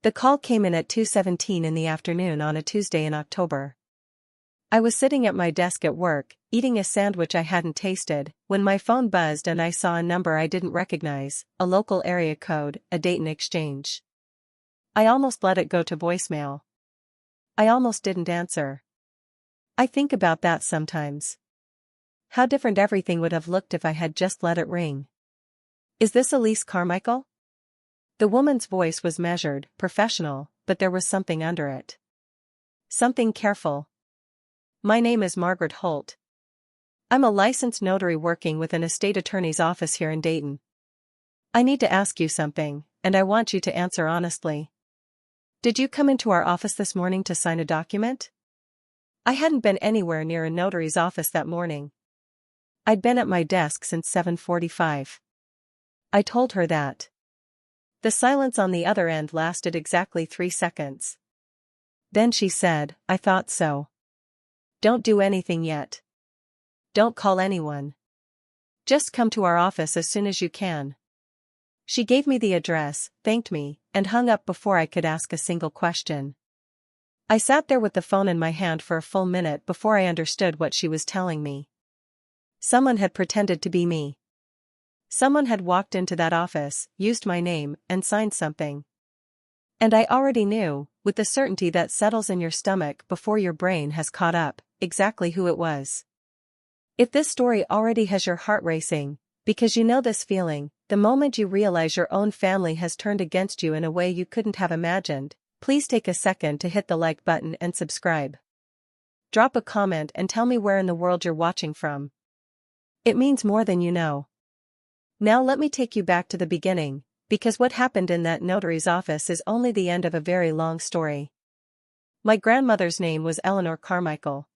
The call came in at 2:17 in the afternoon on a Tuesday in October. I was sitting at my desk at work, eating a sandwich I hadn't tasted, when my phone buzzed and I saw a number I didn't recognize, a local area code, a Dayton exchange. I almost let it go to voicemail. I almost didn't answer. I think about that sometimes. How different everything would have looked if I had just let it ring. Is this Elise Carmichael? The woman's voice was measured, professional, but there was something under it. Something careful. My name is Margaret Holt. I'm a licensed notary working with an estate attorney's office here in Dayton. I need to ask you something, and I want you to answer honestly. Did you come into our office this morning to sign a document? I hadn't been anywhere near a notary's office that morning. I'd been at my desk since 7:45. I told her that. The silence on the other end lasted exactly 3 seconds. Then she said, I thought so. Don't do anything yet. Don't call anyone. Just come to our office as soon as you can. She gave me the address, thanked me, and hung up before I could ask a single question. I sat there with the phone in my hand for a full minute before I understood what she was telling me. Someone had pretended to be me. Someone had walked into that office, used my name, and signed something. And I already knew, with the certainty that settles in your stomach before your brain has caught up, exactly who it was. If this story already has your heart racing, because you know this feeling, the moment you realize your own family has turned against you in a way you couldn't have imagined, please take a second to hit the like button and subscribe. Drop a comment and tell me where in the world you're watching from. It means more than you know. Now let me take you back to the beginning, because what happened in that notary's office is only the end of a very long story. My grandmother's name was Eleanor Carmichael.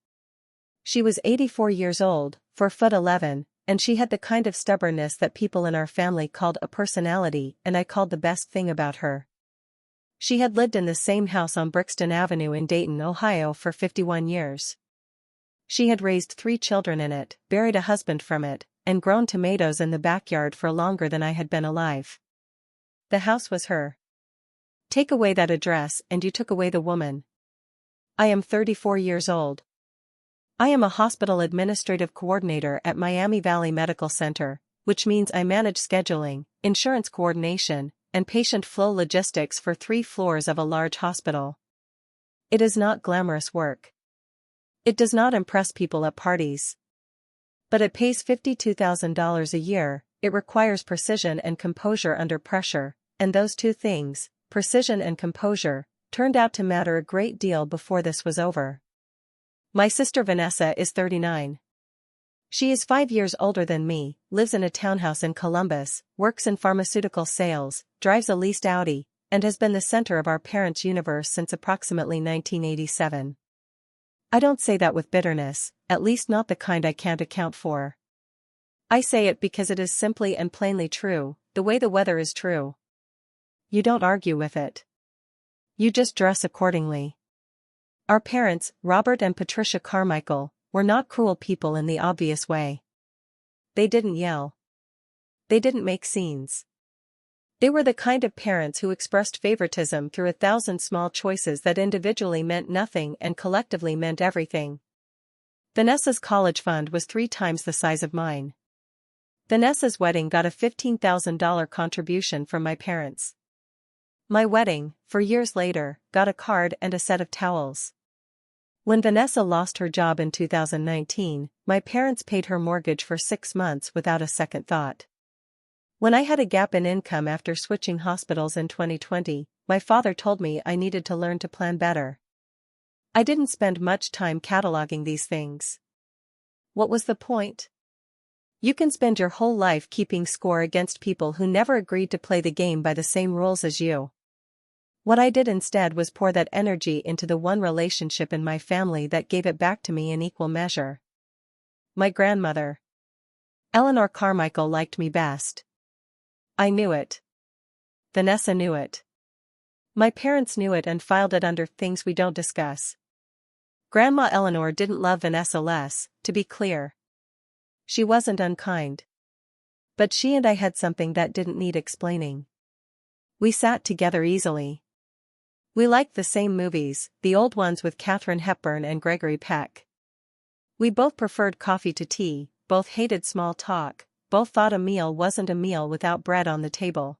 She was 84 years old, 4'11", and she had the kind of stubbornness that people in our family called a personality, and I called the best thing about her. She had lived in the same house on Brixton Avenue in Dayton, Ohio for 51 years. She had raised 3 children in it, buried a husband from it, and grown tomatoes in the backyard for longer than I had been alive. The house was her. Take away that address and you took away the woman. I am 34 years old. I am a hospital administrative coordinator at Miami Valley Medical Center, which means I manage scheduling, insurance coordination, and patient flow logistics for 3 floors of a large hospital. It is not glamorous work. It does not impress people at parties. But it pays $52,000 a year. It requires precision and composure under pressure, and those 2 things, precision and composure, turned out to matter a great deal before this was over. My sister Vanessa is 39. She is 5 years older than me, lives in a townhouse in Columbus, works in pharmaceutical sales, drives a leased Audi, and has been the center of our parents' universe since approximately 1987. I don't say that with bitterness, at least not the kind I can't account for. I say it because it is simply and plainly true, the way the weather is true. You don't argue with it. You just dress accordingly. Our parents, Robert and Patricia Carmichael, were not cruel people in the obvious way. They didn't yell. They didn't make scenes. They were the kind of parents who expressed favoritism through 1,000 small choices that individually meant nothing and collectively meant everything. Vanessa's college fund was 3 times the size of mine. Vanessa's wedding got a $15,000 contribution from my parents. My wedding, 4 years later, got a card and a set of towels. When Vanessa lost her job in 2019, my parents paid her mortgage for 6 months without a second thought. When I had a gap in income after switching hospitals in 2020, my father told me I needed to learn to plan better. I didn't spend much time cataloging these things. What was the point? You can spend your whole life keeping score against people who never agreed to play the game by the same rules as you. What I did instead was pour that energy into the one relationship in my family that gave it back to me in equal measure. My grandmother. Eleanor Carmichael liked me best. I knew it. Vanessa knew it. My parents knew it and filed it under things we don't discuss. Grandma Eleanor didn't love Vanessa less, to be clear. She wasn't unkind. But she and I had something that didn't need explaining. We sat together easily. We liked the same movies, the old ones with Katharine Hepburn and Gregory Peck. We both preferred coffee to tea, both hated small talk, both thought a meal wasn't a meal without bread on the table.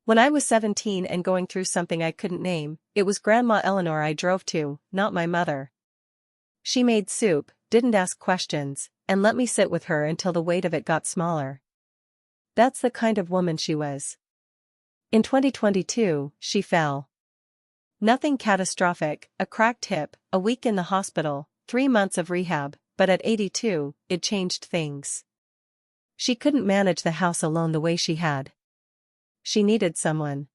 When I was 17 and going through something I couldn't name, it was Grandma Eleanor I drove to, not my mother. She made soup, didn't ask questions, and let me sit with her until the weight of it got smaller. That's the kind of woman she was. In 2022, she fell. Nothing catastrophic, a cracked hip, a week in the hospital, 3 months of rehab, but at 82, it changed things. She couldn't manage the house alone the way she had. She needed someone.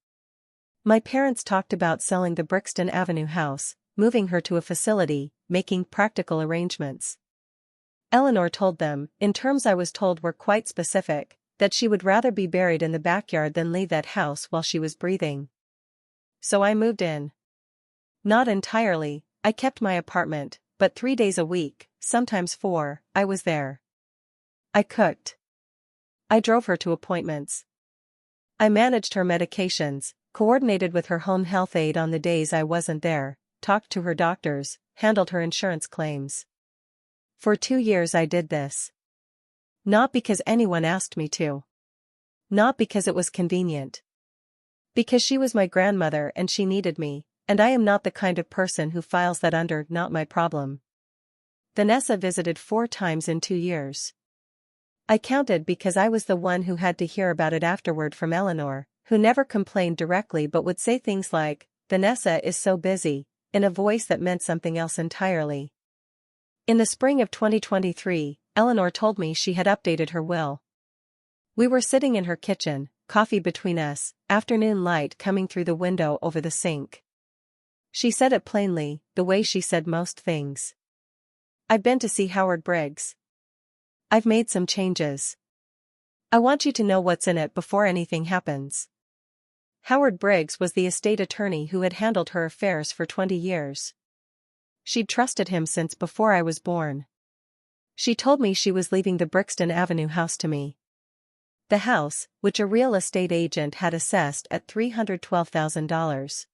My parents talked about selling the Brixton Avenue house, moving her to a facility, making practical arrangements. Eleanor told them, in terms I was told were quite specific, that she would rather be buried in the backyard than leave that house while she was breathing. So I moved in. Not entirely, I kept my apartment, but 3 days a week, sometimes 4, I was there. I cooked. I drove her to appointments. I managed her medications, coordinated with her home health aide on the days I wasn't there, talked to her doctors, handled her insurance claims. For 2 years I did this. Not because anyone asked me to. Not because it was convenient. Because she was my grandmother and she needed me, and I am not the kind of person who files that under "not my problem." Vanessa visited 4 times in 2 years. I counted because I was the one who had to hear about it afterward from Eleanor, who never complained directly but would say things like, "Vanessa is so busy," in a voice that meant something else entirely. In the spring of 2023, Eleanor told me she had updated her will. We were sitting in her kitchen, coffee between us, afternoon light coming through the window over the sink. She said it plainly, the way she said most things. "I've been to see Howard Briggs. I've made some changes. I want you to know what's in it before anything happens." Howard Briggs was the estate attorney who had handled her affairs for 20 years. She'd trusted him since before I was born. She told me she was leaving the Brixton Avenue house to me. The house, which a real estate agent had assessed at $312,000.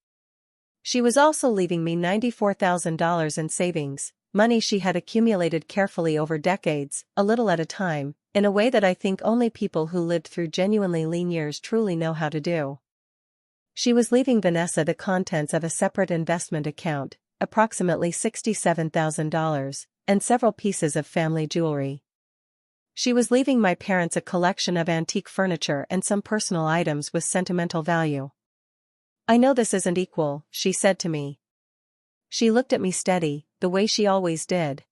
She was also leaving me $94,000 in savings, money she had accumulated carefully over decades, a little at a time, in a way that I think only people who lived through genuinely lean years truly know how to do. She was leaving Vanessa the contents of a separate investment account, approximately $67,000, and several pieces of family jewelry. She was leaving my parents a collection of antique furniture and some personal items with sentimental value. "I know this isn't equal," she said to me. She looked at me steady, the way she always did.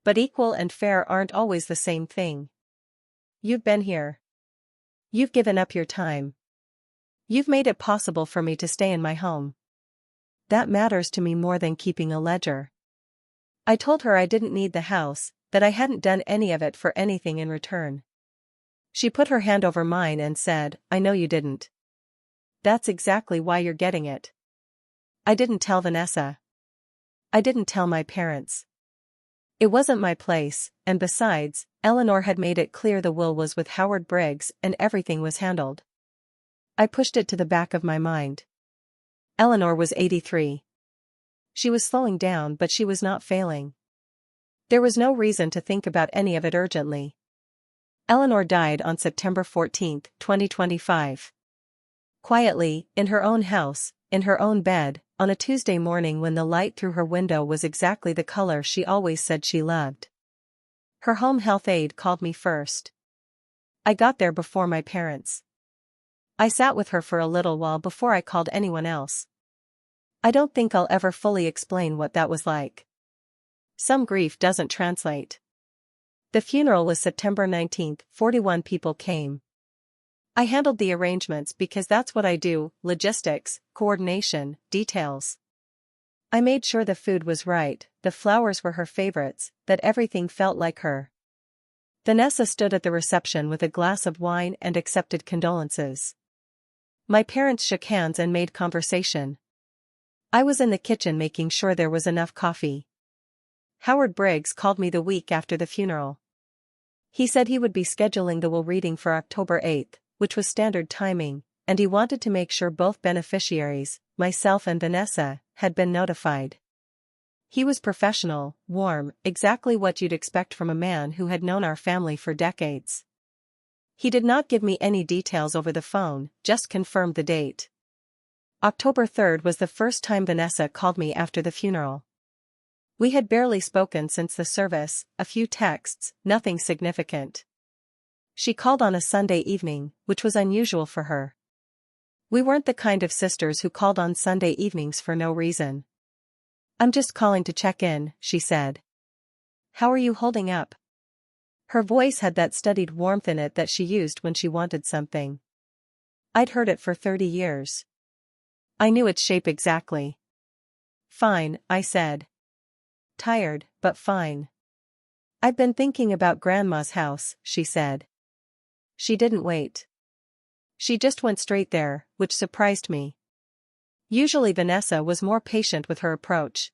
"But equal and fair aren't always the same thing. You've been here. You've given up your time. You've made it possible for me to stay in my home. That matters to me more than keeping a ledger." I told her I didn't need the house, that I hadn't done any of it for anything in return. She put her hand over mine and said, "I know you didn't. That's exactly why you're getting it." I didn't tell Vanessa. I didn't tell my parents. It wasn't my place, and besides, Eleanor had made it clear the will was with Howard Briggs and everything was handled. I pushed it to the back of my mind. Eleanor was 83. She was slowing down, but she was not failing. There was no reason to think about any of it urgently. Eleanor died on September 14, 2025. Quietly, in her own house, in her own bed, on a Tuesday morning when the light through her window was exactly the color she always said she loved. Her home health aide called me first. I got there before my parents. I sat with her for a little while before I called anyone else. I don't think I'll ever fully explain what that was like. Some grief doesn't translate. The funeral was September 19, 41 people came. I handled the arrangements because that's what I do, logistics, coordination, details. I made sure the food was right, the flowers were her favorites, that everything felt like her. Vanessa stood at the reception with a glass of wine and accepted condolences. My parents shook hands and made conversation. I was in the kitchen making sure there was enough coffee. Howard Briggs called me the week after the funeral. He said he would be scheduling the will reading for October 8, which was standard timing, and he wanted to make sure both beneficiaries, myself and Vanessa, had been notified. He was professional, warm, exactly what you'd expect from a man who had known our family for decades. He did not give me any details over the phone, just confirmed the date. October 3rd was the first time Vanessa called me after the funeral. We had barely spoken since the service, a few texts, nothing significant. She called on a Sunday evening, which was unusual for her. We weren't the kind of sisters who called on Sunday evenings for no reason. "I'm just calling to check in," she said. "How are you holding up?" Her voice had that studied warmth in it that she used when she wanted something. I'd heard it for 30 years. I knew its shape exactly. "Fine," I said. "Tired, but fine." "I've been thinking about Grandma's house," she said. She didn't wait. She just went straight there, which surprised me. Usually Vanessa was more patient with her approach.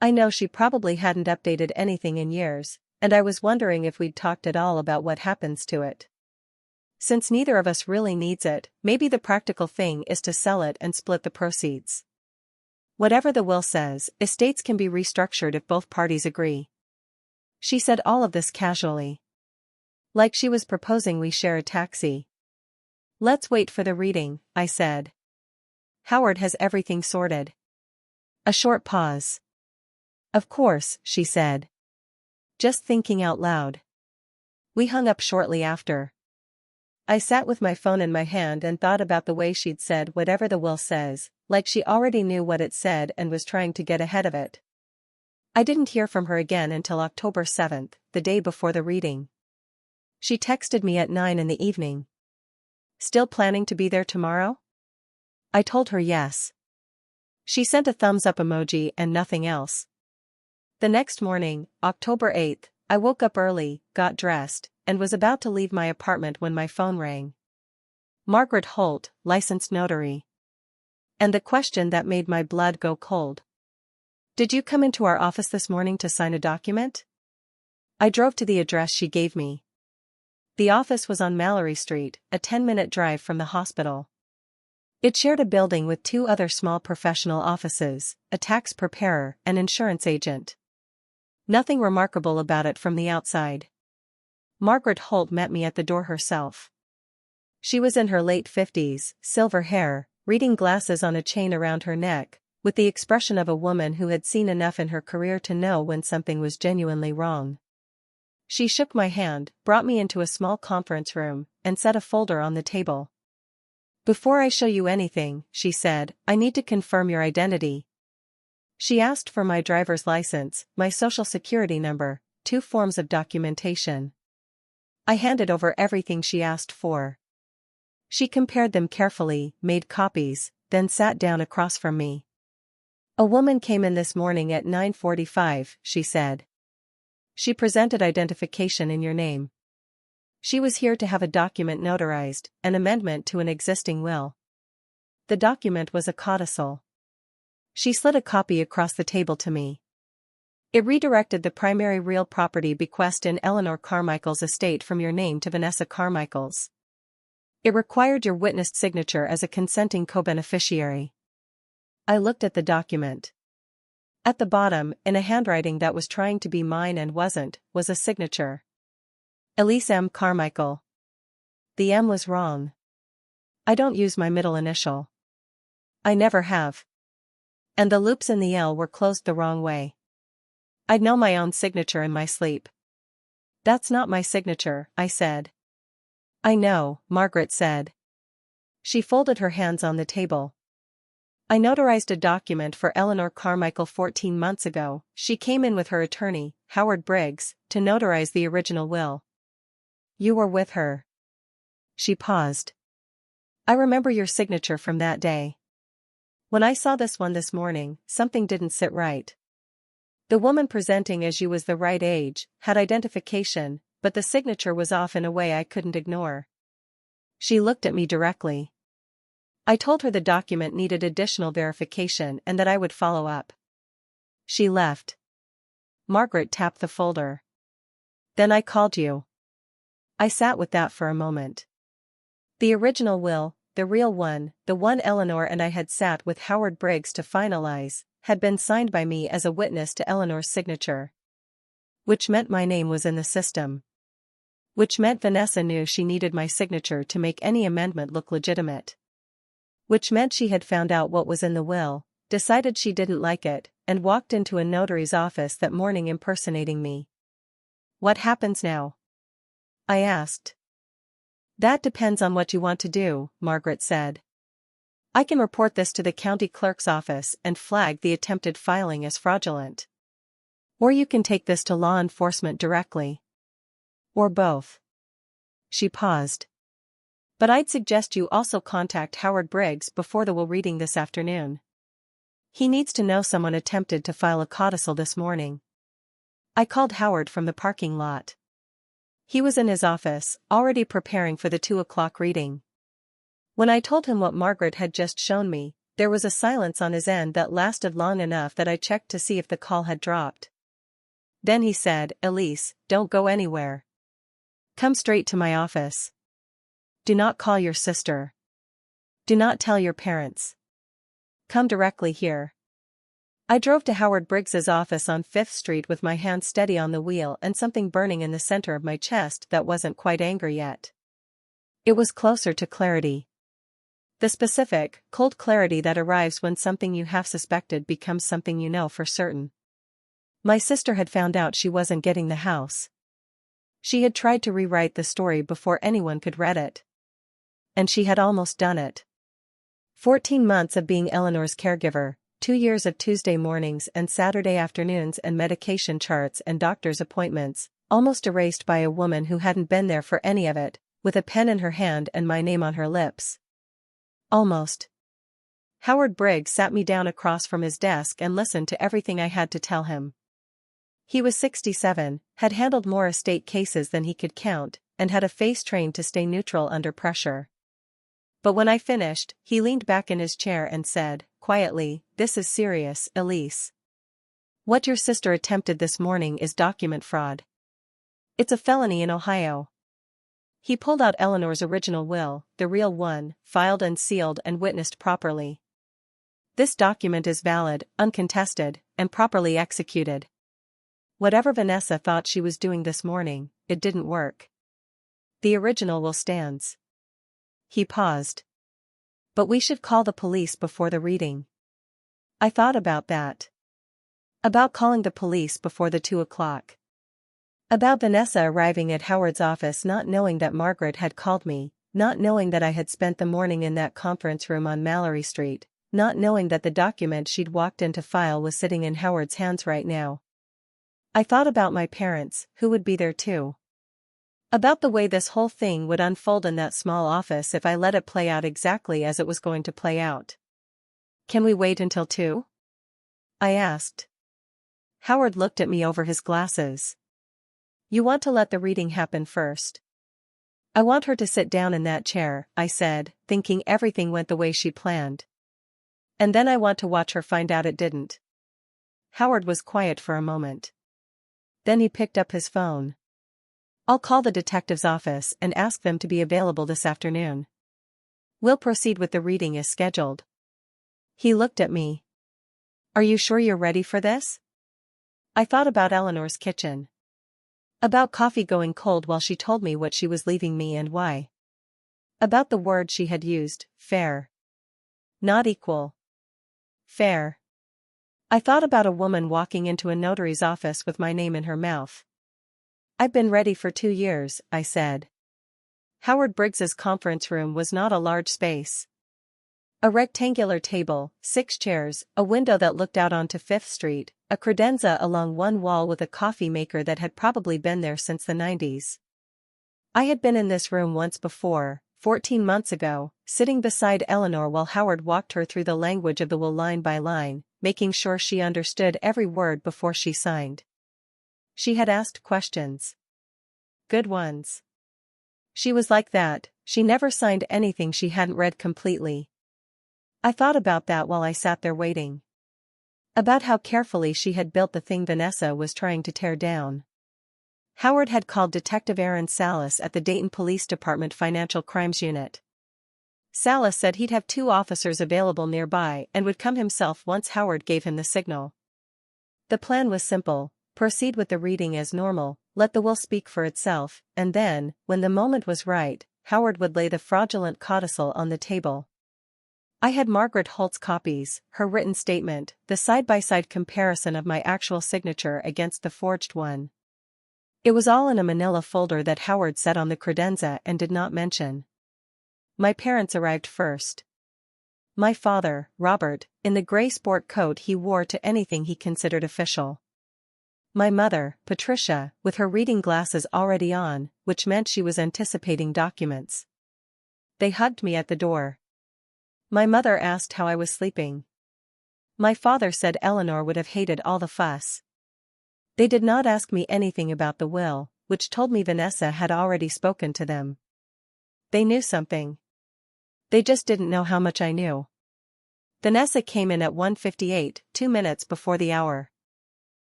I know she probably hadn't updated anything in years, and I was wondering if we'd talked at all about what happens to it. Since neither of us really needs it, maybe the practical thing is to sell it and split the proceeds. Whatever the will says, estates can be restructured if both parties agree. She said all of this casually. Like she was proposing we share a taxi. "Let's wait for the reading," I said. "Howard has everything sorted." A short pause. "Of course," she said. "Just thinking out loud." We hung up shortly after. I sat with my phone in my hand and thought about the way she'd said whatever the will says, like she already knew what it said and was trying to get ahead of it. I didn't hear from her again until October 7th, the day before the reading. She texted me at 9 in the evening. "Still planning to be there tomorrow?" I told her yes. She sent a thumbs up emoji and nothing else. The next morning, October 8th, I woke up early, got dressed, and was about to leave my apartment when my phone rang. Margaret Holt, licensed notary. And the question that made my blood go cold. "Did you come into our office this morning to sign a document?" I drove to the address she gave me. The office was on Mallory Street, a 10-minute drive from the hospital. It shared a building with 2 other small professional offices, a tax preparer and insurance agent. Nothing remarkable about it from the outside. Margaret Holt met me at the door herself. She was in her late 50s, silver hair, reading glasses on a chain around her neck, with the expression of a woman who had seen enough in her career to know when something was genuinely wrong. She shook my hand, brought me into a small conference room, and set a folder on the table. "Before I show you anything," she said, "I need to confirm your identity." She asked for my driver's license, my social security number, 2 forms of documentation. I handed over everything she asked for. She compared them carefully, made copies, then sat down across from me. "A woman came in this morning at 9:45, she said. She presented identification in your name. She was here to have a document notarized, an amendment to an existing will. The document was a codicil." She slid a copy across the table to me. "It redirected the primary real property bequest in Eleanor Carmichael's estate from your name to Vanessa Carmichael's. It required your witnessed signature as a consenting co-beneficiary." I looked at the document. At the bottom, in a handwriting that was trying to be mine and wasn't, was a signature. Elise M. Carmichael. The M was wrong. I don't use my middle initial. I never have. And the loops in the L were closed the wrong way. I'd know my own signature in my sleep. "That's not my signature," I said. "I know," Margaret said. She folded her hands on the table. "I notarized a document for Eleanor Carmichael 14 months ago. She came in with her attorney, Howard Briggs, to notarize the original will." "You were with her." She paused. "I remember your signature from that day. When I saw this one this morning, something didn't sit right. The woman presenting as you was the right age, had identification, but the signature was off in a way I couldn't ignore." She looked at me directly. I told her the document needed additional verification and that I would follow up. She left. Margaret tapped the folder. "Then I called you." I sat with that for a moment. The original will, the real one, the one Eleanor and I had sat with Howard Briggs to finalize, had been signed by me as a witness to Eleanor's signature. Which meant my name was in the system. Which meant Vanessa knew she needed my signature to make any amendment look legitimate. Which meant she had found out what was in the will, decided she didn't like it, and walked into a notary's office that morning impersonating me. What happens now? I asked. That depends on what you want to do, Margaret said. I can report this to the county clerk's office and flag the attempted filing as fraudulent. Or you can take this to law enforcement directly. Or both. She paused. But I'd suggest you also contact Howard Briggs before the will reading this afternoon. He needs to know someone attempted to file a codicil this morning. I called Howard from the parking lot. He was in his office, already preparing for the 2 o'clock reading. When I told him what Margaret had just shown me, there was a silence on his end that lasted long enough that I checked to see if the call had dropped. Then he said, "Elise, don't go anywhere. Come straight to my office. Do not call your sister. Do not tell your parents. Come directly here." I drove to Howard Briggs's office on 5th Street with my hand steady on the wheel and something burning in the center of my chest that wasn't quite anger yet. It was closer to clarity. The specific, cold clarity that arrives when something you have suspected becomes something you know for certain. My sister had found out she wasn't getting the house. She had tried to rewrite the story before anyone could read it. And she had almost done it. 14 months of being Eleanor's caregiver, 2 years of Tuesday mornings and Saturday afternoons and medication charts and doctor's appointments, almost erased by a woman who hadn't been there for any of it, with a pen in her hand and my name on her lips. Almost. Howard Briggs sat me down across from his desk and listened to everything I had to tell him. He was 67, had handled more estate cases than he could count, and had a face trained to stay neutral under pressure. But when I finished, he leaned back in his chair and said, quietly, "This is serious, Elise. What your sister attempted this morning is document fraud. It's a felony in Ohio." He pulled out Eleanor's original will, the real one, filed and sealed and witnessed properly. "This document is valid, uncontested, and properly executed. Whatever Vanessa thought she was doing this morning, it didn't work. The original will stands." He paused. "But we should call the police before the reading." I thought about that. About calling the police before the 2 o'clock. About Vanessa arriving at Howard's office not knowing that Margaret had called me, not knowing that I had spent the morning in that conference room on Mallory Street, not knowing that the document she'd walked in to file was sitting in Howard's hands right now. I thought about my parents, who would be there too. About the way this whole thing would unfold in that small office if I let it play out exactly as it was going to play out. "Can we wait until 2? I asked. Howard looked at me over his glasses. "You want to let the reading happen first?" "I want her to sit down in that chair," I said, thinking everything went the way she planned. "And then I want to watch her find out it didn't." Howard was quiet for a moment. Then he picked up his phone. "I'll call the detective's office and ask them to be available this afternoon. We'll proceed with the reading as scheduled." He looked at me. "Are you sure you're ready for this?" I thought about Eleanor's kitchen. About coffee going cold while she told me what she was leaving me and why. About the word she had used, fair. Not equal. Fair. I thought about a woman walking into a notary's office with my name in her mouth. "I've been ready for 2 years," I said. Howard Briggs's conference room was not a large space. A rectangular table, 6 chairs, a window that looked out onto 5th Street, a credenza along one wall with a coffee maker that had probably been there since the 90s. I had been in this room once before, 14 months ago, sitting beside Eleanor while Howard walked her through the language of the will line by line, making sure she understood every word before she signed. She had asked questions. Good ones. She was like that, she never signed anything she hadn't read completely. I thought about that while I sat there waiting. About how carefully she had built the thing Vanessa was trying to tear down. Howard had called Detective Aaron Salas at the Dayton Police Department Financial Crimes Unit. Salas said he'd have 2 officers available nearby and would come himself once Howard gave him the signal. The plan was simple: proceed with the reading as normal, let the will speak for itself, and then, when the moment was right, Howard would lay the fraudulent codicil on the table. I had Margaret Holt's copies, her written statement, the side-by-side comparison of my actual signature against the forged one. It was all in a manila folder that Howard set on the credenza and did not mention. My parents arrived first. My father, Robert, in the gray sport coat he wore to anything he considered official. My mother, Patricia, with her reading glasses already on, which meant she was anticipating documents. They hugged me at the door. My mother asked how I was sleeping. My father said Eleanor would have hated all the fuss. They did not ask me anything about the will, which told me Vanessa had already spoken to them. They knew something. They just didn't know how much I knew. Vanessa came in at 1:58, 2 minutes before the hour.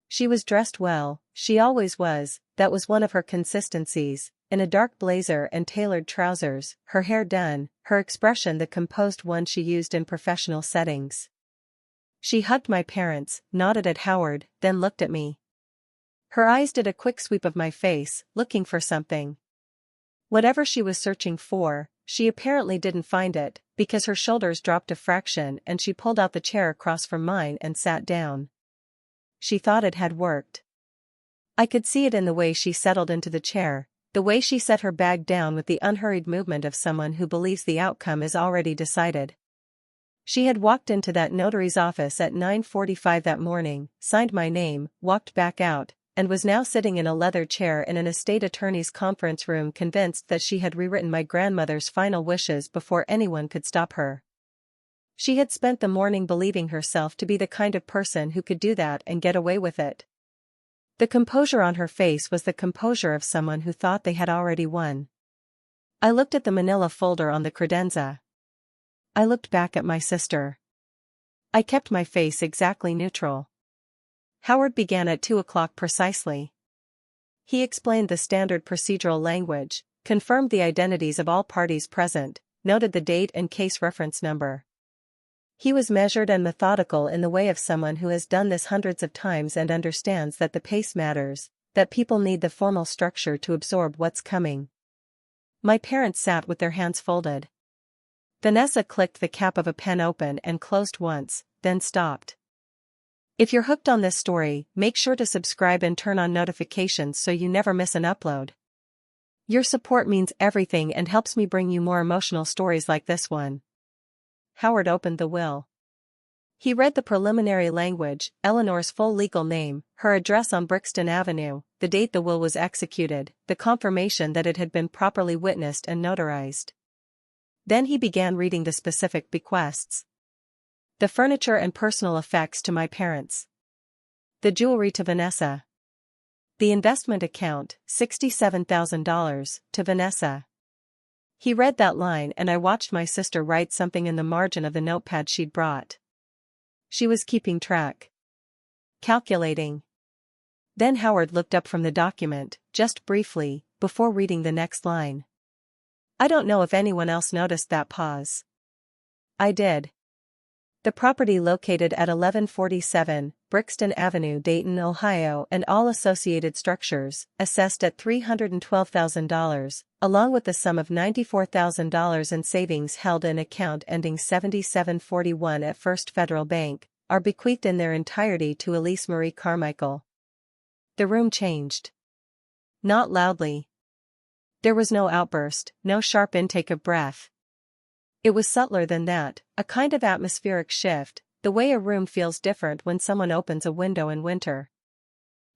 She was dressed well, she always was, that was one of her consistencies, in a dark blazer and tailored trousers, her hair done, her expression the composed one she used in professional settings. She hugged my parents, nodded at Howard, then looked at me. Her eyes did a quick sweep of my face, looking for something. Whatever she was searching for, she apparently didn't find it, because her shoulders dropped a fraction and she pulled out the chair across from mine and sat down. She thought it had worked. I could see it in the way she settled into the chair, the way she set her bag down with the unhurried movement of someone who believes the outcome is already decided. She had walked into that notary's office at 9:45 that morning, signed my name, walked back out, and was now sitting in a leather chair in an estate attorney's conference room convinced that she had rewritten my grandmother's final wishes before anyone could stop her. She had spent the morning believing herself to be the kind of person who could do that and get away with it. The composure on her face was the composure of someone who thought they had already won. I looked at the manila folder on the credenza. I looked back at my sister. I kept my face exactly neutral. Howard began at 2 o'clock precisely. He explained the standard procedural language, confirmed the identities of all parties present, noted the date and case reference number. He was measured and methodical in the way of someone who has done this hundreds of times and understands that the pace matters, that people need the formal structure to absorb what's coming. My parents sat with their hands folded. Vanessa clicked the cap of a pen open and closed once, then stopped. If you're hooked on this story, make sure to subscribe and turn on notifications so you never miss an upload. Your support means everything and helps me bring you more emotional stories like this one. Howard opened the will. He read the preliminary language, Eleanor's full legal name, her address on Brixton Avenue, the date the will was executed, the confirmation that it had been properly witnessed and notarized. Then he began reading the specific bequests. The furniture and personal effects to my parents. The jewelry to Vanessa. The investment account, $67,000, to Vanessa. He read that line and I watched my sister write something in the margin of the notepad she'd brought. She was keeping track. Calculating. Then Howard looked up from the document, just briefly, before reading the next line. I don't know if anyone else noticed that pause. I did. The property located at 1147 Brixton Avenue, Dayton, Ohio, and all associated structures, assessed at $312,000, along with the sum of $94,000 in savings held in account ending 7741 at First Federal Bank, are bequeathed in their entirety to Elise Marie Carmichael. The room changed. Not loudly. There was no outburst, no sharp intake of breath. It was subtler than that, a kind of atmospheric shift, the way a room feels different when someone opens a window in winter.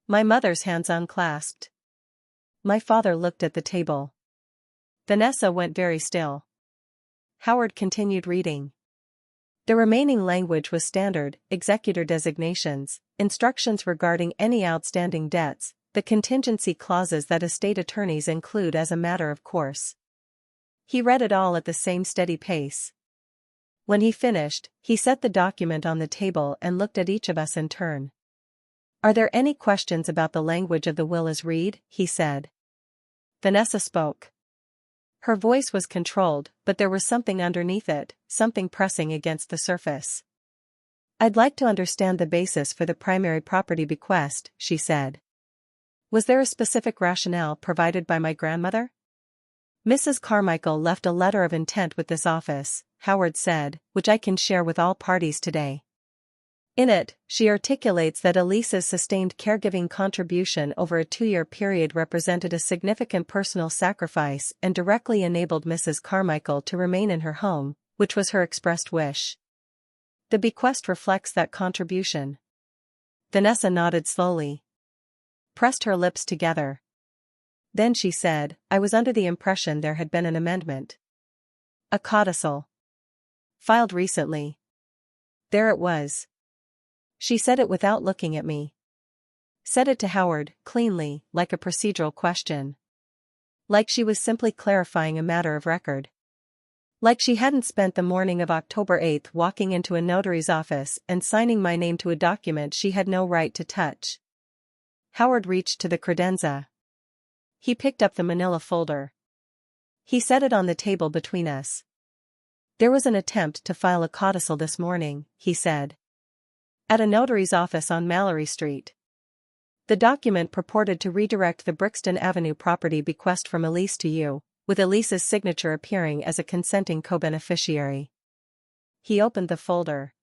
My mother's hands unclasped. My father looked at the table. Vanessa went very still. Howard continued reading. The remaining language was standard, executor designations, instructions regarding any outstanding debts, the contingency clauses that estate attorneys include as a matter of course. He read it all at the same steady pace. When he finished, he set the document on the table and looked at each of us in turn. Are there any questions about the language of the will as read? He said. Vanessa spoke. Her voice was controlled, but there was something underneath it, something pressing against the surface. "I'd like to understand the basis for the primary property bequest," she said. "Was there a specific rationale provided by my grandmother?" "Mrs. Carmichael left a letter of intent with this office," Howard said, "which I can share with all parties today. In it, she articulates that Elisa's sustained caregiving contribution over a 2-year period represented a significant personal sacrifice and directly enabled Mrs. Carmichael to remain in her home, which was her expressed wish. The bequest reflects that contribution." Vanessa nodded slowly, pressed her lips together. Then she said, "I was under the impression there had been an amendment. A codicil. Filed recently." There it was. She said it without looking at me. Said it to Howard, cleanly, like a procedural question. Like she was simply clarifying a matter of record. Like she hadn't spent the morning of October 8th walking into a notary's office and signing my name to a document she had no right to touch. Howard reached to the credenza. He picked up the manila folder. He set it on the table between us. "There was an attempt to file a codicil this morning," he said. "At a notary's office on Mallory Street. The document purported to redirect the Brixton Avenue property bequest from Elise to you, with Elisa's signature appearing as a consenting co-beneficiary." He opened the folder.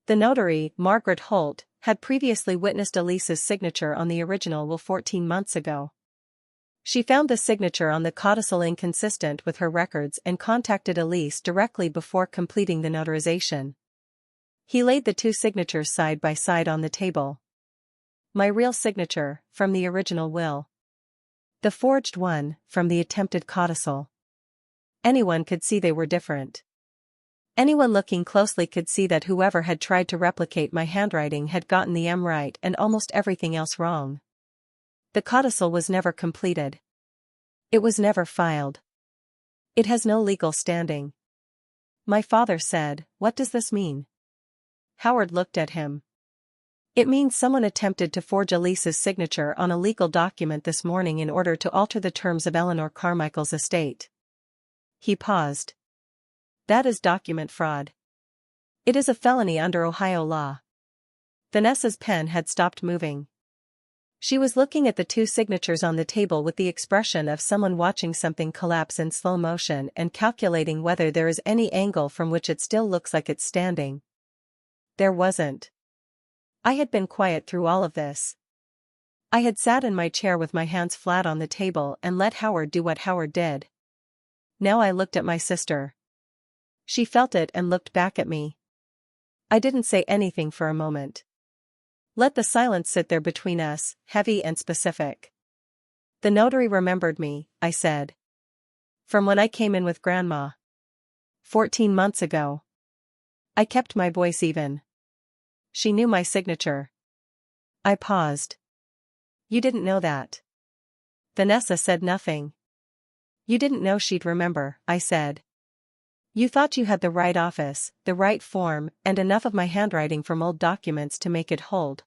The notary, Margaret Holt, had previously witnessed Elisa's signature on the original will 14 months ago. She found the signature on the codicil inconsistent with her records and contacted Elise directly before completing the notarization. He laid the 2 signatures side by side on the table. My real signature, from the original will. The forged one, from the attempted codicil. Anyone could see they were different. Anyone looking closely could see that whoever had tried to replicate my handwriting had gotten the M right and almost everything else wrong. The codicil was never completed. It was never filed. It has no legal standing. My father said, "What does this mean?" Howard looked at him. "It means someone attempted to forge Elisa's signature on a legal document this morning in order to alter the terms of Eleanor Carmichael's estate." He paused. "That is document fraud. It is a felony under Ohio law." Vanessa's pen had stopped moving. She was looking at the 2 signatures on the table with the expression of someone watching something collapse in slow motion and calculating whether there is any angle from which it still looks like it's standing. There wasn't. I had been quiet through all of this. I had sat in my chair with my hands flat on the table and let Howard do what Howard did. Now I looked at my sister. She felt it and looked back at me. I didn't say anything for a moment. Let the silence sit there between us, heavy and specific. "The notary remembered me," I said. "From when I came in with Grandma. 14 months ago." I kept my voice even. "She knew my signature." I paused. "You didn't know that?" Vanessa said nothing. "You didn't know she'd remember," I said. "You thought you had the right office, the right form, and enough of my handwriting from old documents to make it hold.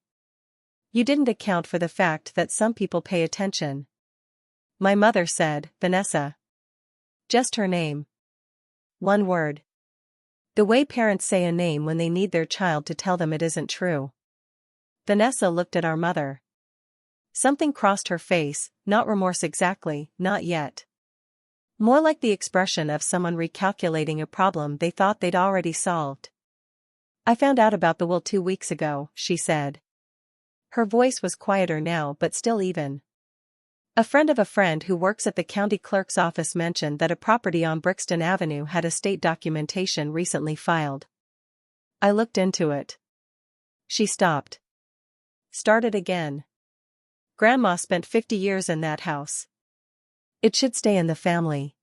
You didn't account for the fact that some people pay attention." My mother said, "Vanessa." Just her name. One word. The way parents say a name when they need their child to tell them it isn't true. Vanessa looked at our mother. Something crossed her face, not remorse exactly, not yet. More like the expression of someone recalculating a problem they thought they'd already solved. "I found out about the will 2 weeks ago," she said. Her voice was quieter now but still even. "A friend of a friend who works at the county clerk's office mentioned that a property on Brixton Avenue had estate documentation recently filed. I looked into it." She stopped. Started again. "Grandma spent 50 years in that house. It should stay in the family.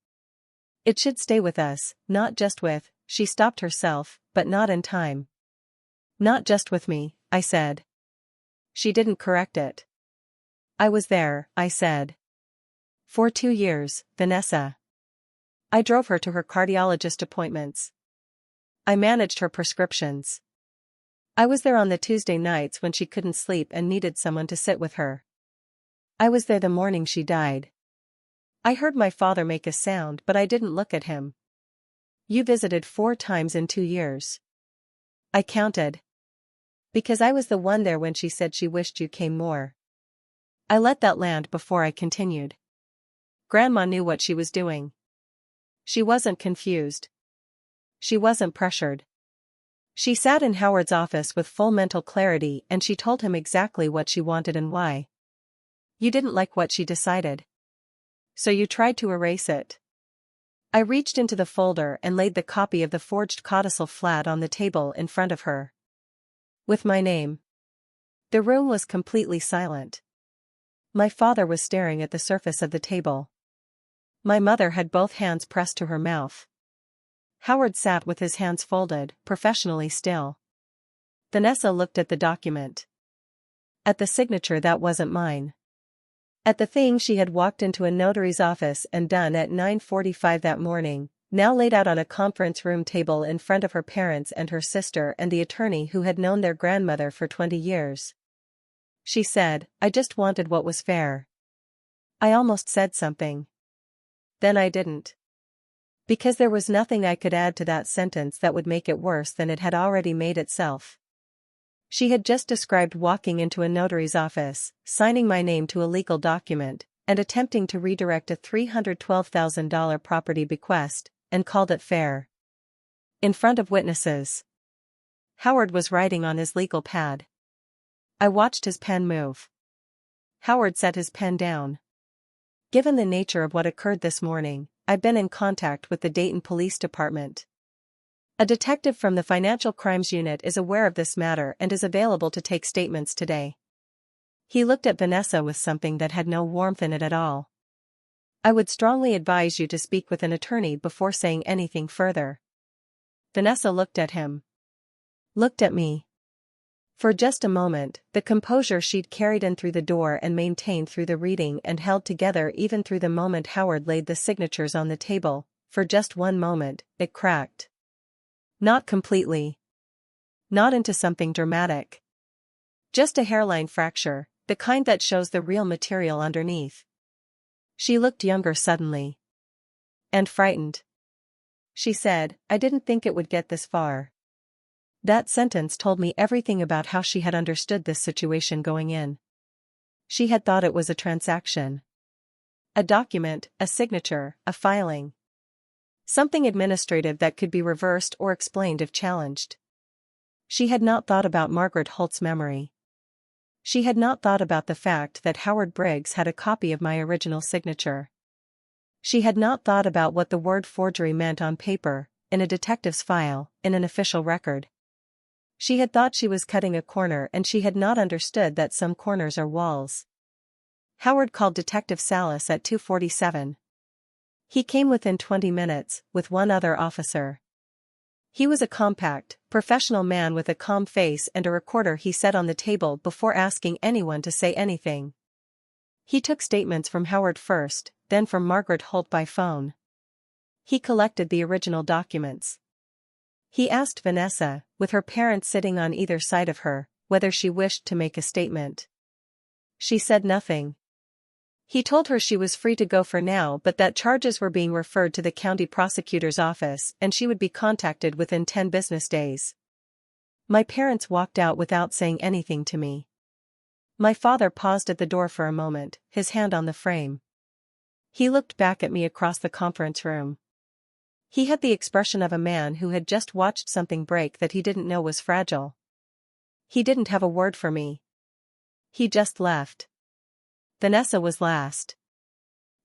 It should stay with us, not just with," she stopped herself, "but not in time." "Not just with me," I said. She didn't correct it. "I was there," I said. "For 2 years, Vanessa. I drove her to her cardiologist appointments. I managed her prescriptions. I was there on the Tuesday nights when she couldn't sleep and needed someone to sit with her. I was there the morning she died. I heard my father make a sound but I didn't look at him. You visited 4 times in 2 years. I counted. Because I was the one there when she said she wished you came more. I let that land before I continued. Grandma knew what she was doing. She wasn't confused. She wasn't pressured. She sat in Howard's office with full mental clarity and she told him exactly what she wanted and why. You didn't like what she decided. So you tried to erase it. I reached into the folder and laid the copy of the forged codicil flat on the table in front of her. With my name. The room was completely silent. My father was staring at the surface of the table. My mother had both hands pressed to her mouth. Howard sat with his hands folded, professionally still. Vanessa looked at the document. At the signature that wasn't mine. At the thing she had walked into a notary's office and done at 9:45 that morning, now laid out on a conference room table in front of her parents and her sister and the attorney who had known their grandmother for 20 years. She said, I just wanted what was fair. I almost said something. Then I didn't. Because there was nothing I could add to that sentence that would make it worse than it had already made itself. She had just described walking into a notary's office, signing my name to a legal document, and attempting to redirect a $312,000 property bequest, and called it fair. In front of witnesses. Howard was writing on his legal pad. I watched his pen move. Howard set his pen down. Given the nature of what occurred this morning, I've been in contact with the Dayton Police Department. A detective from the Financial Crimes Unit is aware of this matter and is available to take statements today. He looked at Vanessa with something that had no warmth in it at all. I would strongly advise you to speak with an attorney before saying anything further. Vanessa looked at him. Looked at me. For just a moment, the composure she'd carried in through the door and maintained through the reading and held together even through the moment Howard laid the signatures on the table, for just one moment, it cracked. Not completely. Not into something dramatic. Just a hairline fracture, the kind that shows the real material underneath. She looked younger suddenly. And frightened. She said, I didn't think it would get this far. That sentence told me everything about how she had understood this situation going in. She had thought it was a transaction. A document, a signature, a filing. Something administrative that could be reversed or explained if challenged. She had not thought about Margaret Holt's memory. She had not thought about the fact that Howard Briggs had a copy of my original signature. She had not thought about what the word forgery meant on paper, in a detective's file, in an official record. She had thought she was cutting a corner and she had not understood that some corners are walls. Howard called Detective Salas at 2:47. He came within 20 minutes, with one other officer. He was a compact, professional man with a calm face and a recorder he set on the table before asking anyone to say anything. He took statements from Howard first, then from Margaret Holt by phone. He collected the original documents. He asked Vanessa, with her parents sitting on either side of her, whether she wished to make a statement. She said nothing. He told her she was free to go for now but that charges were being referred to the county prosecutor's office and she would be contacted within 10 business days. My parents walked out without saying anything to me. My father paused at the door for a moment, his hand on the frame. He looked back at me across the conference room. He had the expression of a man who had just watched something break that he didn't know was fragile. He didn't have a word for me. He just left. Vanessa was last.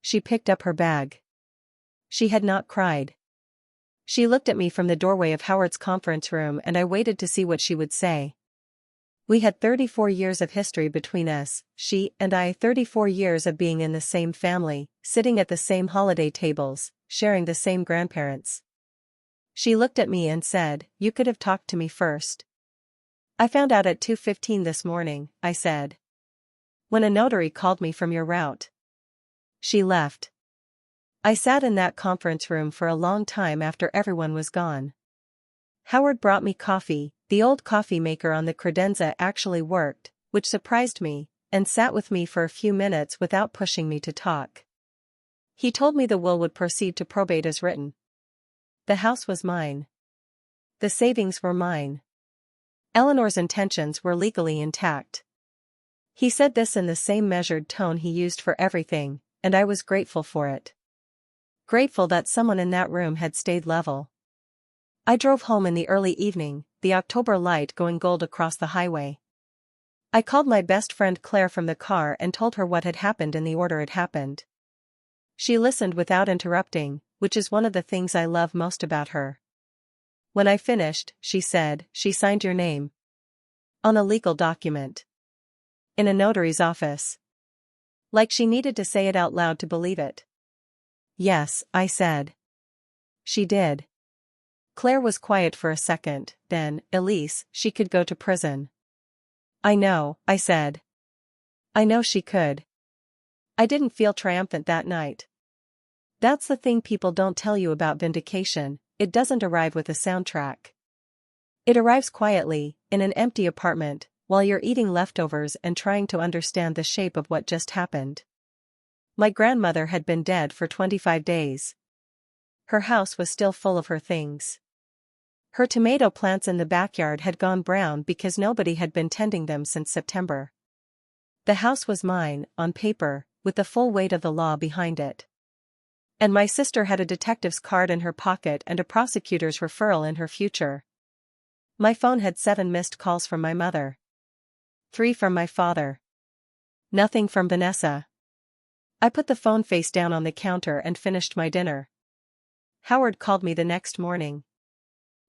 She picked up her bag. She had not cried. She looked at me from the doorway of Howard's conference room and I waited to see what she would say. We had 34 years of history between us, she and I, 34 years of being in the same family, sitting at the same holiday tables, sharing the same grandparents. She looked at me and said, "You could have talked to me first." "I found out at 2:15 this morning," I said. "When a notary called me from your route." She left. I sat in that conference room for a long time after everyone was gone. Howard brought me coffee. The old coffee maker on the credenza actually worked, which surprised me, and sat with me for a few minutes without pushing me to talk. He told me the will would proceed to probate as written. The house was mine. The savings were mine. Eleanor's intentions were legally intact. He said this in the same measured tone he used for everything, and I was grateful for it. Grateful that someone in that room had stayed level. I drove home in the early evening, the October light going gold across the highway. I called my best friend Claire from the car and told her what had happened in the order it happened. She listened without interrupting, which is one of the things I love most about her. When I finished, she said, "She signed your name on a legal document in a notary's office." Like she needed to say it out loud to believe it. "Yes," I said. "She did." Claire was quiet for a second, then, "Elise, she could go to prison." "I know," I said. "I know she could." I didn't feel triumphant that night. That's the thing people don't tell you about vindication, it doesn't arrive with a soundtrack. It arrives quietly, in an empty apartment, while you're eating leftovers and trying to understand the shape of what just happened. My grandmother had been dead for 25 days. Her house was still full of her things. Her tomato plants in the backyard had gone brown because nobody had been tending them since September. The house was mine, on paper, with the full weight of the law behind it. And my sister had a detective's card in her pocket and a prosecutor's referral in her future. My phone had 7 missed calls from my mother. 3 from my father. Nothing from Vanessa. I put the phone face down on the counter and finished my dinner. Howard called me the next morning.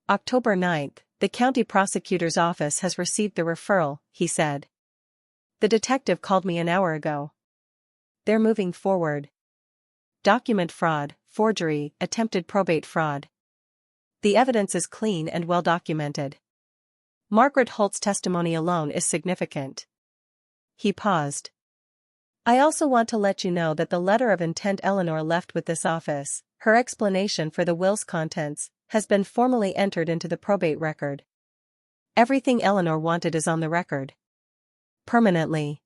"October 9th, the county prosecutor's office has received the referral," he said. "The detective called me an hour ago. They're moving forward. Document fraud, forgery, attempted probate fraud. The evidence is clean and well documented. Margaret Holt's testimony alone is significant." He paused. "I also want to let you know that the letter of intent Eleanor left with this office, her explanation for the will's contents, has been formally entered into the probate record. Everything Eleanor wanted is on the record. Permanently."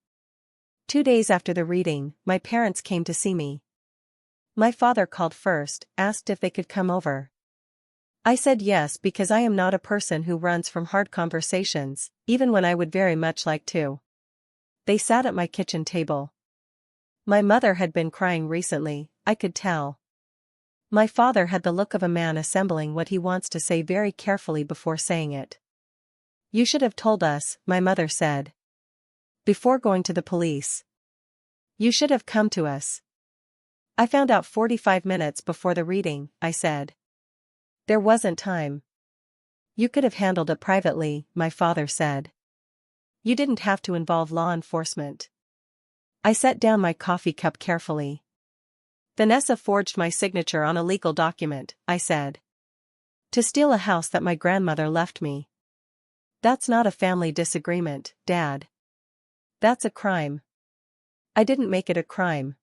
2 days after the reading, my parents came to see me. My father called first, asked if they could come over. I said yes because I am not a person who runs from hard conversations, even when I would very much like to. They sat at my kitchen table. My mother had been crying recently, I could tell. My father had the look of a man assembling what he wants to say very carefully before saying it. "You should have told us," my mother said. "Before going to the police. You should have come to us." "I found out 45 minutes before the reading," I said. "There wasn't time." "You could have handled it privately," my father said. "You didn't have to involve law enforcement." I set down my coffee cup carefully. "Vanessa forged my signature on a legal document," I said. "To steal a house that my grandmother left me. That's not a family disagreement, Dad. That's a crime." "I didn't make it a crime."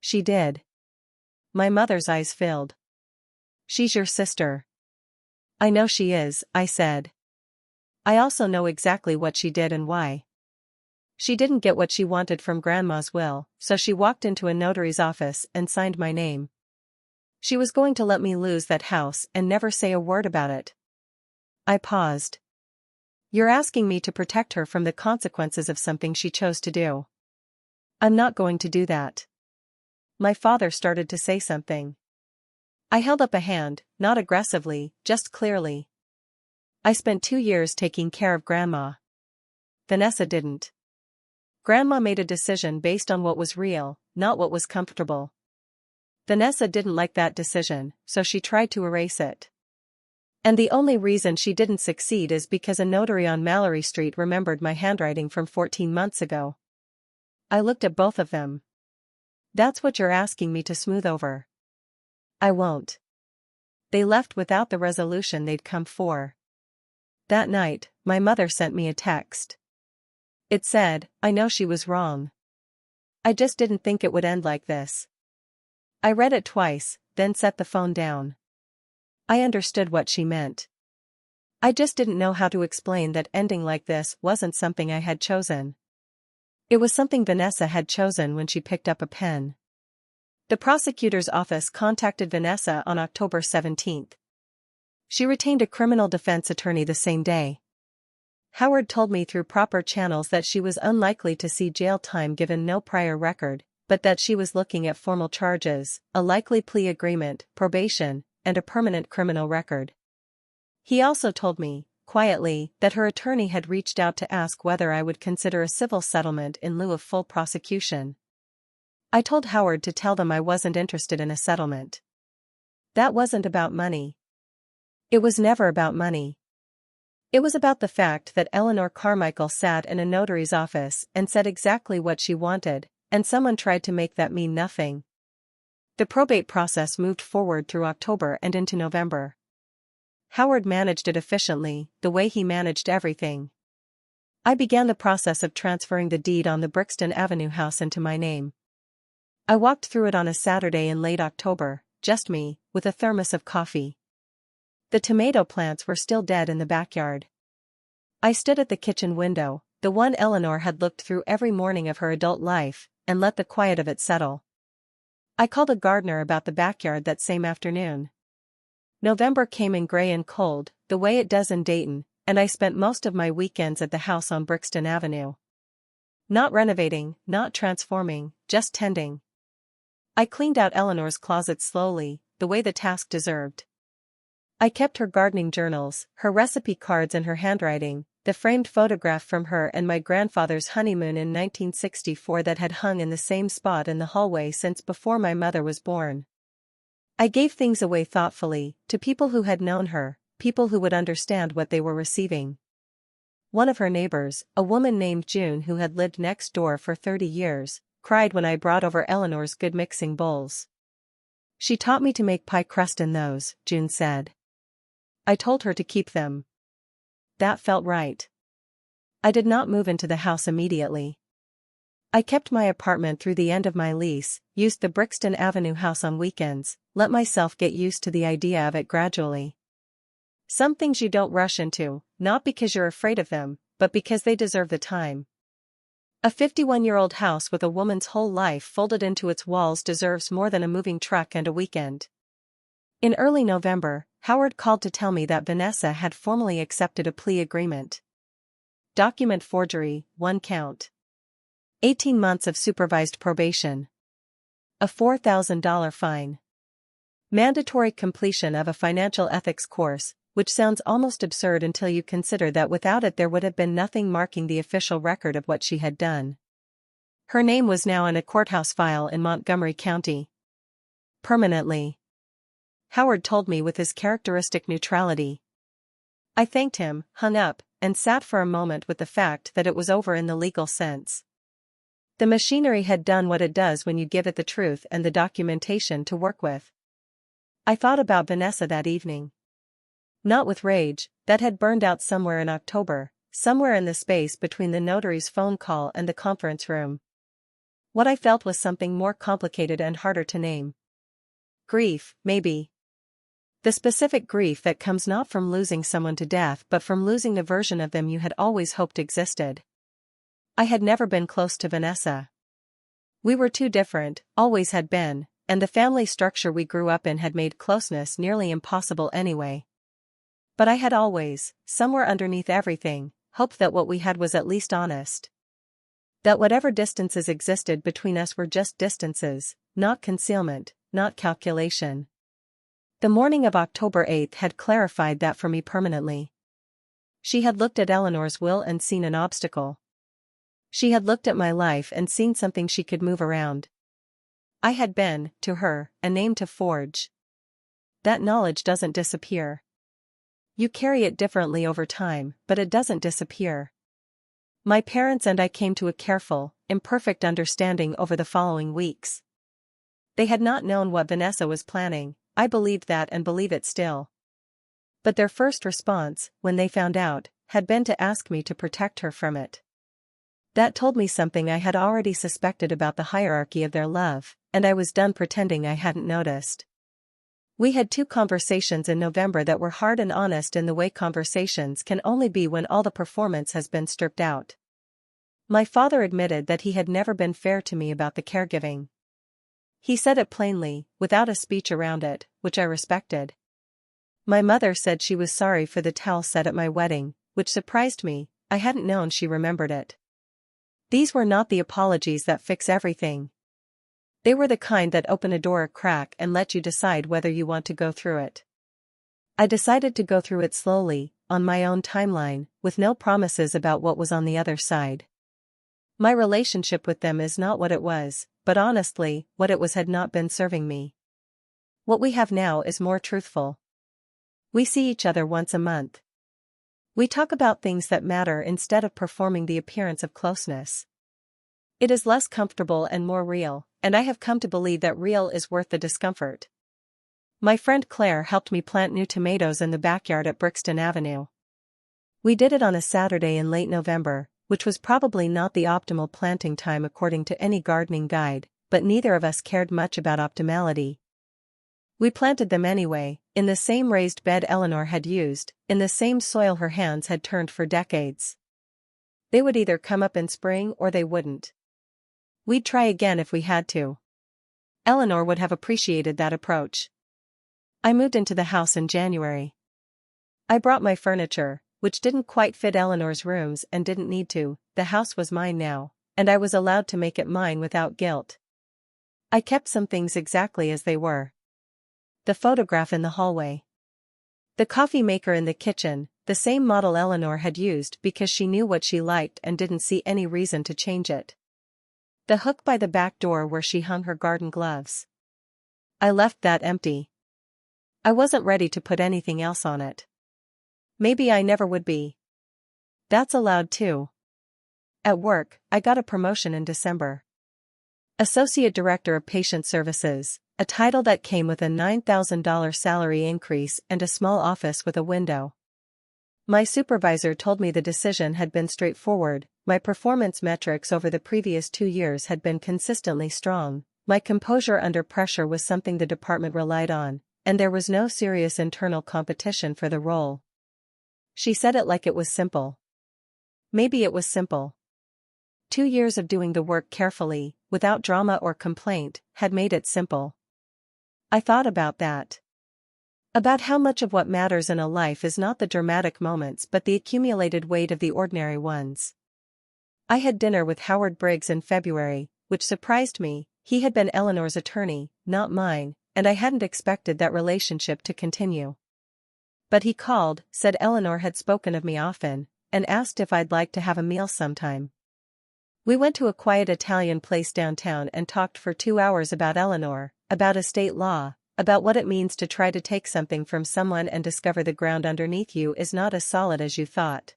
"She did." My mother's eyes filled. "She's your sister." "I know she is," I said. "I also know exactly what she did and why. She didn't get what she wanted from Grandma's will, so she walked into a notary's office and signed my name. She was going to let me lose that house and never say a word about it." I paused. "You're asking me to protect her from the consequences of something she chose to do." "I'm not going to do that." My father started to say something. I held up a hand, not aggressively, just clearly. "I spent 2 years taking care of Grandma. Vanessa didn't. Grandma made a decision based on what was real, not what was comfortable. Vanessa didn't like that decision, so she tried to erase it. And the only reason she didn't succeed is because a notary on Mallory Street remembered my handwriting from 14 months ago." I looked at both of them. "That's what you're asking me to smooth over." "I won't." They left without the resolution they'd come for. That night, my mother sent me a text. It said, "I know she was wrong. I just didn't think it would end like this." I read it twice, then set the phone down. I understood what she meant. I just didn't know how to explain that ending like this wasn't something I had chosen. It was something Vanessa had chosen when she picked up a pen. The prosecutor's office contacted Vanessa on October 17. She retained a criminal defense attorney the same day. Howard told me through proper channels that she was unlikely to see jail time given no prior record, but that she was looking at formal charges, a likely plea agreement, probation, and a permanent criminal record. He also told me, quietly, that her attorney had reached out to ask whether I would consider a civil settlement in lieu of full prosecution. I told Howard to tell them I wasn't interested in a settlement. That wasn't about money. It was never about money. It was about the fact that Eleanor Carmichael sat in a notary's office and said exactly what she wanted, and someone tried to make that mean nothing. The probate process moved forward through October and into November. Howard managed it efficiently, the way he managed everything. I began the process of transferring the deed on the Brixton Avenue house into my name. I walked through it on a Saturday in late October, just me, with a thermos of coffee. The tomato plants were still dead in the backyard. I stood at the kitchen window, the one Eleanor had looked through every morning of her adult life, and let the quiet of it settle. I called a gardener about the backyard that same afternoon. November came in gray and cold, the way it does in Dayton, and I spent most of my weekends at the house on Brixton Avenue. Not renovating, not transforming, just tending. I cleaned out Eleanor's closet slowly, the way the task deserved. I kept her gardening journals, her recipe cards and her handwriting, the framed photograph from her and my grandfather's honeymoon in 1964 that had hung in the same spot in the hallway since before my mother was born. I gave things away thoughtfully, to people who had known her, people who would understand what they were receiving. One of her neighbors, a woman named June who had lived next door for 30 years, cried when I brought over Eleanor's good mixing bowls. She taught me to make pie crust in those, June said. I told her to keep them. That felt right. I did not move into the house immediately. I kept my apartment through the end of my lease, used the Brixton Avenue house on weekends, let myself get used to the idea of it gradually. Some things you don't rush into, not because you're afraid of them, but because they deserve the time. A 51-year-old house with a woman's whole life folded into its walls deserves more than a moving truck and a weekend. In early November, Howard called to tell me that Vanessa had formally accepted a plea agreement. Document forgery, 1 count. 18 months of supervised probation. A $4,000 fine. Mandatory completion of a financial ethics course, which sounds almost absurd until you consider that without it there would have been nothing marking the official record of what she had done. Her name was now in a courthouse file in Montgomery County. Permanently. Howard told me with his characteristic neutrality. I thanked him, hung up, and sat for a moment with the fact that it was over in the legal sense. The machinery had done what it does when you give it the truth and the documentation to work with. I thought about Vanessa that evening. Not with rage, that had burned out somewhere in October, somewhere in the space between the notary's phone call and the conference room. What I felt was something more complicated and harder to name. Grief, maybe. The specific grief that comes not from losing someone to death but from losing the version of them you had always hoped existed. I had never been close to Vanessa. We were too different, always had been, and the family structure we grew up in had made closeness nearly impossible anyway. But I had always, somewhere underneath everything, hoped that what we had was at least honest. That whatever distances existed between us were just distances, not concealment, not calculation. The morning of October 8 had clarified that for me permanently. She had looked at Eleanor's will and seen an obstacle. She had looked at my life and seen something she could move around. I had been, to her, a name to forge. That knowledge doesn't disappear. You carry it differently over time, but it doesn't disappear. My parents and I came to a careful, imperfect understanding over the following weeks. They had not known what Vanessa was planning. I believed that and believe it still. But their first response, when they found out, had been to ask me to protect her from it. That told me something I had already suspected about the hierarchy of their love, and I was done pretending I hadn't noticed. We had 2 conversations in November that were hard and honest in the way conversations can only be when all the performance has been stripped out. My father admitted that he had never been fair to me about the caregiving. He said it plainly, without a speech around it, which I respected. My mother said she was sorry for the towel set at my wedding, which surprised me. I hadn't known she remembered it. These were not the apologies that fix everything. They were the kind that open a door a crack and let you decide whether you want to go through it. I decided to go through it slowly, on my own timeline, with no promises about what was on the other side. My relationship with them is not what it was, but honestly, what it was had not been serving me. What we have now is more truthful. We see each other once a month. We talk about things that matter instead of performing the appearance of closeness. It is less comfortable and more real, and I have come to believe that real is worth the discomfort. My friend Claire helped me plant new tomatoes in the backyard at Brixton Avenue. We did it on a Saturday in late November, which was probably not the optimal planting time according to any gardening guide, but neither of us cared much about optimality. We planted them anyway, in the same raised bed Eleanor had used, in the same soil her hands had turned for decades. They would either come up in spring or they wouldn't. We'd try again if we had to. Eleanor would have appreciated that approach. I moved into the house in January. I brought my furniture, which didn't quite fit Eleanor's rooms and didn't need to. The house was mine now, and I was allowed to make it mine without guilt. I kept some things exactly as they were. The photograph in the hallway. The coffee maker in the kitchen, the same model Eleanor had used because she knew what she liked and didn't see any reason to change it. The hook by the back door where she hung her garden gloves. I left that empty. I wasn't ready to put anything else on it. Maybe I never would be. That's allowed too. At work, I got a promotion in December. Associate Director of Patient Services, a title that came with a $9,000 salary increase and a small office with a window. My supervisor told me the decision had been straightforward. My performance metrics over the previous 2 years had been consistently strong. My composure under pressure was something the department relied on, and there was no serious internal competition for the role. She said it like it was simple. Maybe it was simple. 2 years of doing the work carefully, without drama or complaint, had made it simple. I thought about that. About how much of what matters in a life is not the dramatic moments but the accumulated weight of the ordinary ones. I had dinner with Howard Briggs in February, which surprised me. He had been Eleanor's attorney, not mine, and I hadn't expected that relationship to continue. But he called, said Eleanor had spoken of me often, and asked if I'd like to have a meal sometime. We went to a quiet Italian place downtown and talked for 2 hours about Eleanor, about estate law, about what it means to try to take something from someone and discover the ground underneath you is not as solid as you thought.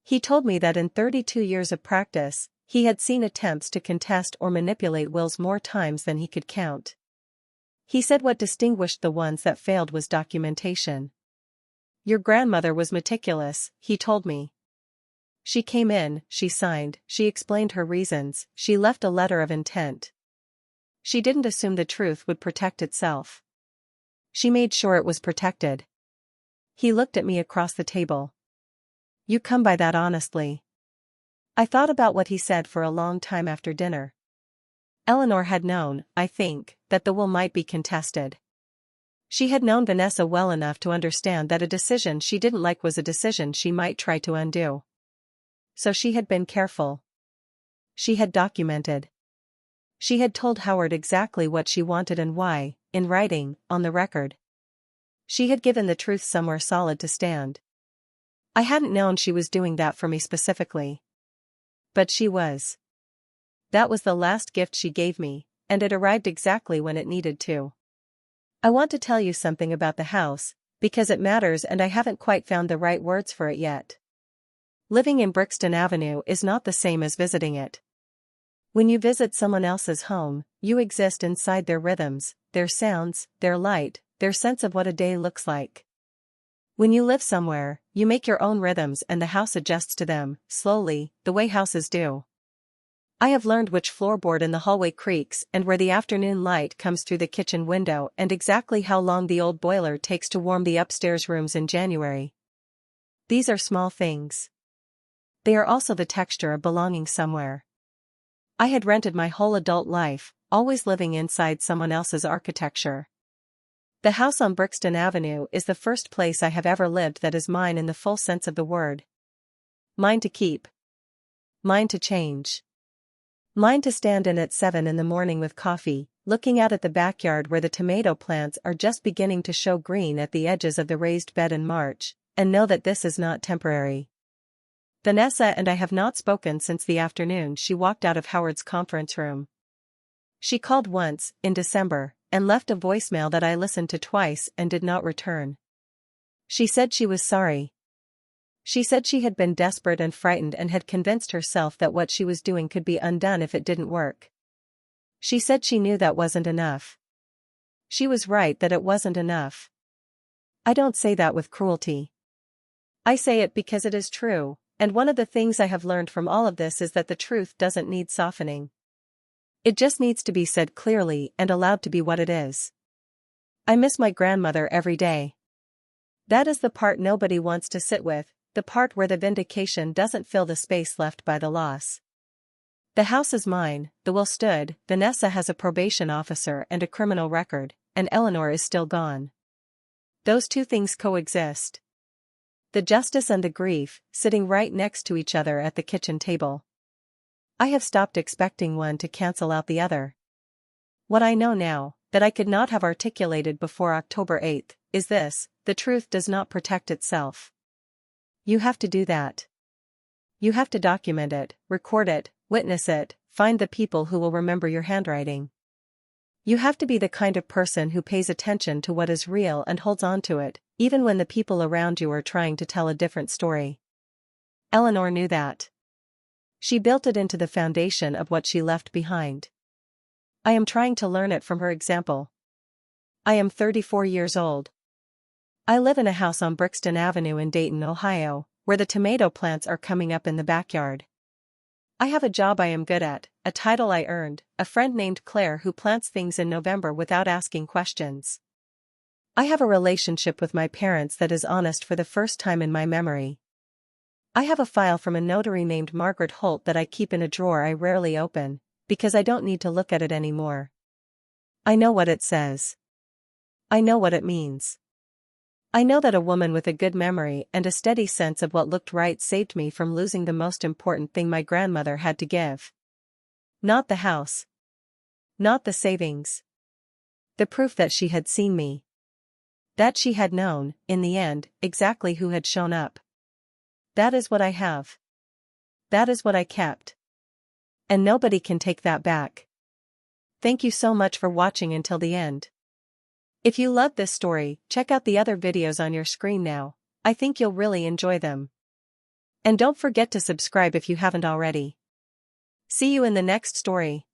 He told me that in 32 years of practice, he had seen attempts to contest or manipulate wills more times than he could count. He said what distinguished the ones that failed was documentation. Your grandmother was meticulous, he told me. She came in, she signed, she explained her reasons, she left a letter of intent. She didn't assume the truth would protect itself. She made sure it was protected. He looked at me across the table. You come by that honestly. I thought about what he said for a long time after dinner. Eleanor had known, I think, that the will might be contested. She had known Vanessa well enough to understand that a decision she didn't like was a decision she might try to undo. So she had been careful. She had documented. She had told Howard exactly what she wanted and why, in writing, on the record. She had given the truth somewhere solid to stand. I hadn't known she was doing that for me specifically. But she was. That was the last gift she gave me, and it arrived exactly when it needed to. I want to tell you something about the house, because it matters and I haven't quite found the right words for it yet. Living in Brixton Avenue is not the same as visiting it. When you visit someone else's home, you exist inside their rhythms, their sounds, their light, their sense of what a day looks like. When you live somewhere, you make your own rhythms and the house adjusts to them, slowly, the way houses do. I have learned which floorboard in the hallway creaks and where the afternoon light comes through the kitchen window and exactly how long the old boiler takes to warm the upstairs rooms in January. These are small things. They are also the texture of belonging somewhere. I had rented my whole adult life, always living inside someone else's architecture. The house on Brixton Avenue is the first place I have ever lived that is mine in the full sense of the word. Mine to keep. Mine to change. Mine to stand in at 7 in the morning with coffee, looking out at the backyard where the tomato plants are just beginning to show green at the edges of the raised bed in March, and know that this is not temporary. Vanessa and I have not spoken since the afternoon she walked out of Howard's conference room. She called once, in December, and left a voicemail that I listened to twice and did not return. She said she was sorry. She said she had been desperate and frightened and had convinced herself that what she was doing could be undone if it didn't work. She said she knew that wasn't enough. She was right that it wasn't enough. I don't say that with cruelty. I say it because it is true, and one of the things I have learned from all of this is that the truth doesn't need softening. It just needs to be said clearly and allowed to be what it is. I miss my grandmother every day. That is the part nobody wants to sit with, the part where the vindication doesn't fill the space left by the loss. The house is mine, the will stood, Vanessa has a probation officer and a criminal record, and Eleanor is still gone. Those two things coexist. The justice and the grief, sitting right next to each other at the kitchen table. I have stopped expecting one to cancel out the other. What I know now, that I could not have articulated before October 8th, is this: the truth does not protect itself. You have to do that. You have to document it, record it, witness it, find the people who will remember your handwriting. You have to be the kind of person who pays attention to what is real and holds on to it, even when the people around you are trying to tell a different story. Eleanor knew that. She built it into the foundation of what she left behind. I am trying to learn it from her example. I am 34 years old. I live in a house on Brixton Avenue in Dayton, Ohio, where the tomato plants are coming up in the backyard. I have a job I am good at, a title I earned, a friend named Claire who plants things in November without asking questions. I have a relationship with my parents that is honest for the first time in my memory. I have a file from a notary named Margaret Holt that I keep in a drawer I rarely open, because I don't need to look at it anymore. I know what it says. I know what it means. I know that a woman with a good memory and a steady sense of what looked right saved me from losing the most important thing my grandmother had to give. Not the house. Not the savings. The proof that she had seen me. That she had known, in the end, exactly who had shown up. That is what I have. That is what I kept. And nobody can take that back. Thank you so much for watching until the end. If you loved this story, check out the other videos on your screen now. I think you'll really enjoy them. And don't forget to subscribe if you haven't already. See you in the next story.